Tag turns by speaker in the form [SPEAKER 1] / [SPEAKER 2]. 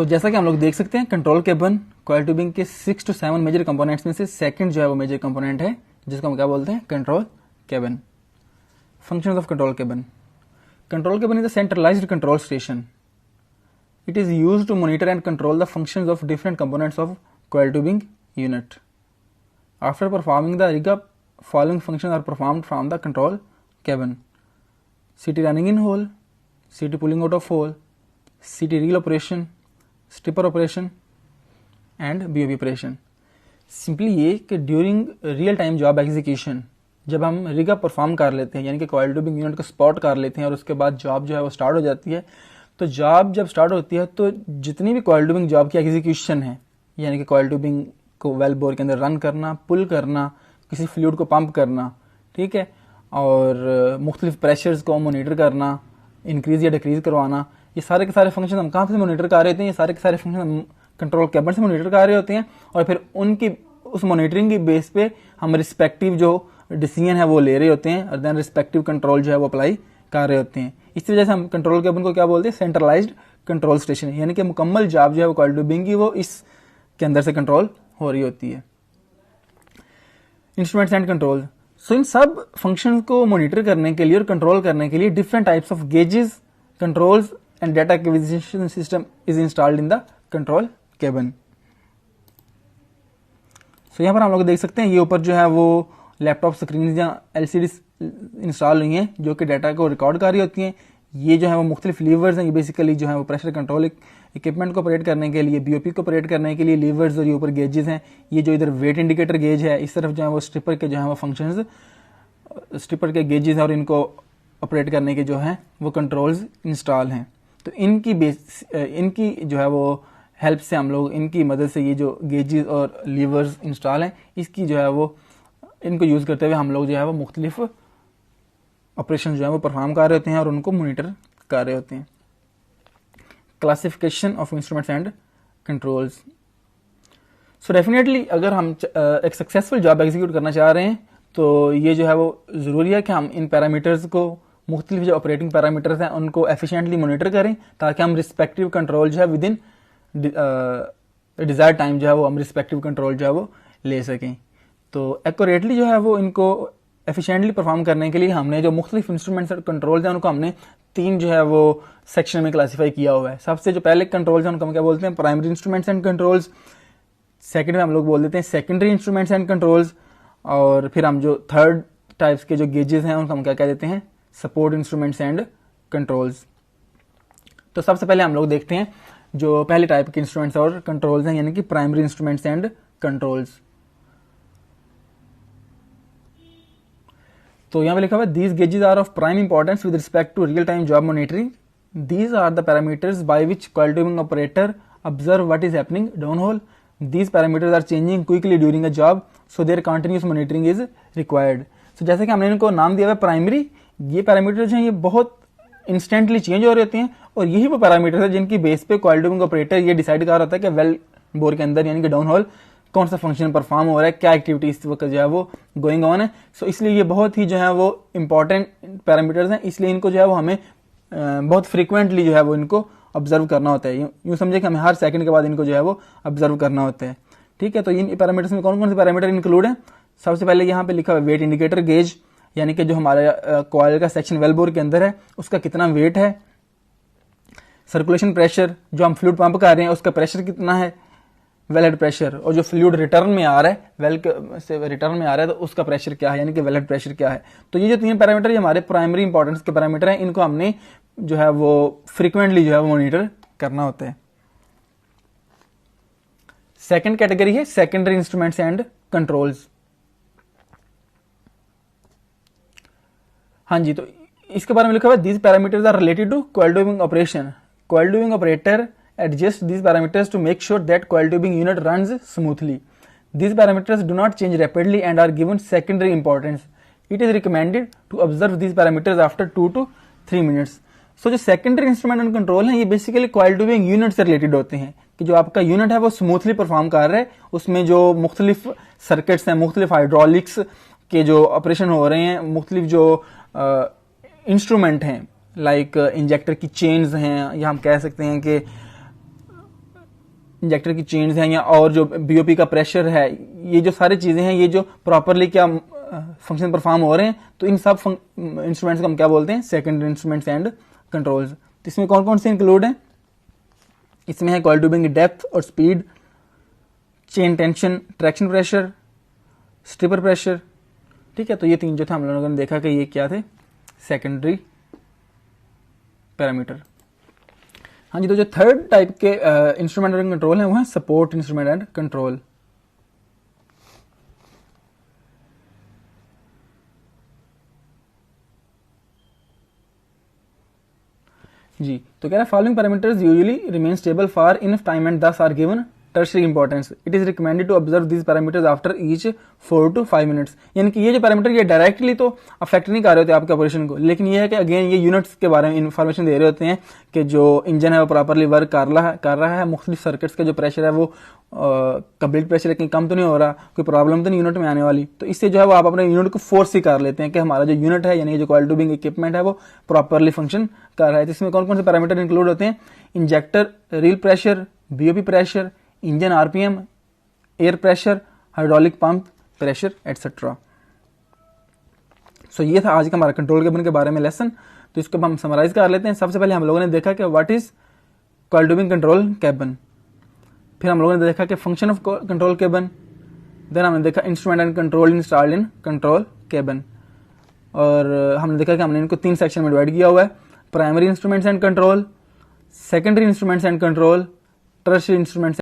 [SPEAKER 1] जैसा कि हम लोग देख सकते हैं कंट्रोल केबिन कॉइल ट्यूबिंग के 6 to 7 मेजर कंपोनेंट्स में से सेकंड जो है वो मेजर कंपोनेंट है, जिसको हम क्या बोलते हैं, control cabin. Functions of control cabin. Control cabin is a centralised control station. It is used to monitor and control the functions of different components of coil tubing unit. After performing the rig up, following functions are performed from the control cabin: CT running in hole, CT pulling out of hole, CT reel operation, stripper operation and BOP operation. Simply ये कि during real time job execution जब हम rig up perform कर लेते हैं, यानी कि coil tubing unit को स्पॉट कर लेते हैं और उसके बाद जॉब जो है वो स्टार्ट हो जाती है, तो जॉब जब स्टार्ट होती है तो जितनी भी कॉइल ट्यूबिंग जॉब की एग्जीक्यूशन है, यानी कि कॉइल ट्यूबिंग को वेल बोर के अंदर रन करना, पुल करना, किसी फ्लूइड को पंप करना, ठीक है, और मुख्तलिफ प्रेशर्स को मॉनिटर करना, इंक्रीज या डिक्रीज करवाना, ये सारे के सारे फंक्शन हम कहाँ से मॉनिटर कर रहे होते हैं, ये सारे के सारे फंक्शन हम कंट्रोल केबिन से मॉनिटर कर रहे होते हैं और फिर उनकी उस मॉनिटरिंग की बेस पे हम रिस्पेक्टिव जो डिसीजन है वो ले रहे होते हैं और देन रिस्पेक्टिव कंट्रोल जो है वो अप्लाई कर रहे होते हैं। इस वजह से हम कंट्रोल केबिन को क्या बोलते हैं, सेंट्रलाइज्ड कंट्रोल स्टेशन, यानी कि मुकम्मल जॉब जो है वो कॉइल ट्यूबिंग की वो इस के अंदर से कंट्रोल हो रही होती है। Instruments and control. सो इन सब फंक्शन को मॉनिटर करने के लिए और कंट्रोल करने के लिए different types of gauges, controls and data acquisition system is installed in the control cabin. So यहाँ पर हम लोग देख सकते हैं, ये ऊपर जो है वो लैपटॉप स्क्रीन या एलसीडी इंस्टॉल हुई हैं जो कि डाटा को रिकॉर्ड कर रही होती हैं। ये जो है वो मुख्तलिफ लीवर्स हैं, ये बेसिकली जो है वो प्रेशर कंट्रोल इक्विपमेंट को ऑपरेट करने के लिए, बीओपी को ऑपरेट करने के लिए लीवर्स और ये ऊपर गेजेस हैं। ये जो इधर वेट इंडिकेटर गेज है, इस तरफ जो है वो स्ट्रिपर के जो है वो फंक्शंस, स्ट्रिपर के गेजेस हैं और इनको ऑपरेट करने के जो है वो कंट्रोल्स इंस्टॉल हैं। तो इनकी जो है वो हेल्प से हम लोग, इनकी मदद से ये जो गेजेस और लीवर्स इंस्टॉल हैं, इसकी जो है वो इनको यूज करते हुए हम लोग जो है वो मुख्तलिफ ऑपरेशन जो है वो परफॉर्म कर रहे होते हैं और उनको मॉनिटर कर रहे होते हैं। Classification of instruments and controls. So definitely अगर हम एक सक्सेसफुल जॉब एग्जीक्यूट करना चाह रहे हैं तो ये जो है वो ज़रूरी है कि हम इन पैरामीटर्स को, मुख्तलिफ जो ऑपरेटिंग पैरामीटर्स हैं उनको एफिशिएंटली मॉनिटर करें ताकि हम रिस्पेक्टिव कंट्रोल जो है विद इन डिजायर्ड टाइम जो है वो हम रिस्पेक्टिव कंट्रोल जो है वो ले सकें। तो एक्यूरेटली जो है वो इनको एफिशिएंटली परफॉर्म करने के लिए हमने जो मुख्तलिफ इंस्ट्रूमेंट्स और कंट्रोल्स हैं उनको हमने 3 जो है वो सेक्शन में क्लासीफाई किया हुआ है। सबसे जो पहले कंट्रोल्स हैं उनको हम क्या बोलते हैं, primary instruments and controls. Second में हम लोग बोल देते हैं सेकेंडरी इंस्ट्रूमेंट्स एंड कंट्रोल्स। और फिर हम जो थर्ड टाइप्स के जो गेजेस हैं उनको हम क्या कह देते हैं, सपोर्ट इंस्ट्रूमेंट्स एंड कंट्रोल्स। तो सबसे पहले हम लोग देखते हैं जो पहले टाइप के इंस्ट्रूमेंट्स और कंट्रोल्स हैं, यानी कि प्राइमरी इंस्ट्रूमेंट्स एंड कंट्रोल्स। तो यहाँ पे लिखा हुआ है, these gauges are of prime importance with respect to real time job monitoring. These are the parameters by which coil tubing operator observe what is happening downhole. These parameters are changing quickly during a job, so their continuous monitoring is required. So जैसे कि हमने इनको नाम दिया हुआ है primary, ये parameters हैं ये बहुत इंस्टेंटली चेंज हो रहे होते हैं और यही वो पैरामीटर्स है जिनकी बेस पे कॉइल ट्यूबिंग ऑपरेटर ये डिसाइड कर रहा होता है कि वेल बोर के अंदर यानी कि डाउन होल कौन सा फंक्शन परफॉर्म हो रहा है, क्या एक्टिविटी इस वक्त जो है वो गोइंग ऑन है। सो इसलिए ये बहुत ही जो है वो इंपॉर्टेंट पैरामीटर्स हैं, इसलिए इनको जो है वो हमें बहुत फ्रीक्वेंटली जो है वो इनको ऑब्जर्व करना होता है। यूँ समझे कि हमें हर सेकंड के बाद इनको जो है वो ऑब्जर्व करना होता है, ठीक है। तो इन पैरामीटर्स में कौन कौन से पैरामीटर इंक्लूड है, सबसे पहले यहाँ पे लिखा हुआ है वेट इंडिकेटर गेज, यानी कि जो हमारा कॉइल का सेक्शन वेल बोर के अंदर है उसका कितना वेट है। सर्कुलेशन प्रेशर, जो हम फ्लूइड पंप कर रहे हैं उसका प्रेशर कितना है, वेल हेड प्रेशर, और जो फ्लूइड रिटर्न में आ रहा है, वेल से रिटर्न में आ रहा है तो उसका प्रेशर क्या है, यानी कि वेल हेड प्रेशर क्या है। तो ये जो 3 पैरामीटर हमारे प्राइमरी इंपॉर्टेंस के पैरामीटर हैं, इनको हमने जो है वो फ्रीक्वेंटली जो है वो मॉनिटर करना होता है। सेकंड कैटेगरी है सेकेंडरी इंस्ट्रूमेंट्स एंड कंट्रोल्स। हाँ जी, तो इसके बारे में लिखा हुआ है, these parameters are related to coil tubing operation. Coil tubing operator adjust these parameters to make sure that coil tubing unit runs smoothly. These parameters do not change rapidly and are given secondary importance. It is recommended to observe these parameters after 2 to 3 minutes. So जो secondary instrument and control हैं ये basically coil tubing unit से related होते हैं कि जो आपका unit है वो स्मूथली परफॉर्म कर रहा है, उसमें जो मुख्तलिफ सर्किट्स हैं, मुख्तलिफ हाइड्रोलिक्स के जो ऑपरेशन हो रहे हैं, मुख्तलिफ जो इंस्ट्रूमेंट हैं लाइक इंजेक्टर की चेन्स हैं, या हम कह सकते हैं कि इंजेक्टर की चेन्स हैं या और जो बीओपी का प्रेशर है, ये जो सारी चीज़ें हैं, ये जो प्रॉपरली क्या फंक्शन परफॉर्म हो रहे हैं, तो इन सब इंस्ट्रूमेंट्स को हम क्या बोलते हैं, सेकेंडरी इंस्ट्रूमेंट्स एंड कंट्रोल्स। तो इसमें कौन कौन से इंक्लूड हैं, इसमें है कॉइल ट्यूबिंग की डेप्थ और speed, chain tension, traction pressure, stripper pressure. ठीक है, तो ये तीन जो थे हम लोगों ने देखा कि ये क्या थे, सेकेंडरी पैरामीटर। हाँ जी, तो जो थर्ड टाइप के इंस्ट्रूमेंट एंड कंट्रोल है वो है सपोर्ट इंस्ट्रूमेंट एंड कंट्रोल। जी, तो कह रहा है following parameters usually remain stable for enough time and this are given tertiary importance. It is recommended to observe these parameters after each 4 to 5 minutes. यानी कि ये जो पैरामीटर ये डायरेक्टली तो अफेक्ट नहीं कर रहे होते आपके ऑपरेशन को, लेकिन ये है कि अगेन ये यूनिट्स के बारे में इन्फॉर्मेशन दे रहे होते हैं कि जो इंजन है वो प्रॉपरली वर्क कर रहा है, मुख्तलिफ सर्किट्स का जो प्रेशर है वो कंप्लीट प्रेशर लेकिन कम तो नहीं हो रहा, कोई प्रॉब्लम तो नहीं यूनिट में आने वाली। तो इससे जो है वो आप अपने यूनिट को फोर्स ही कर लेते हैं कि हमारा जो यूनिट है यानी जो कॉइल ट्यूबिंग इक्विपमेंट है वो प्रॉपरली फंक्शन कर रहा है। तो इसमें कौन कौन से पैरामीटर इंक्लूड होते हैं, injector reel pressure, BOP pressure, engine RPM, air pressure, hydraulic pump pressure etcetera. So ये था आज का हमारा कंट्रोल केबिन के बारे में लेसन। तो इसको हम समराइज कर लेते हैं। सबसे पहले हम लोगों ने देखा कि what is coil tubing control cabin, फिर हम लोगों ने देखा कि function of control cabin, then हमने देखा instrument and control installed in control cabin, और हमने देखा कि हमने इनको 3 सेक्शन में डिवाइड किया हुआ है, primary instruments and control, secondary instruments and control, tertiary instruments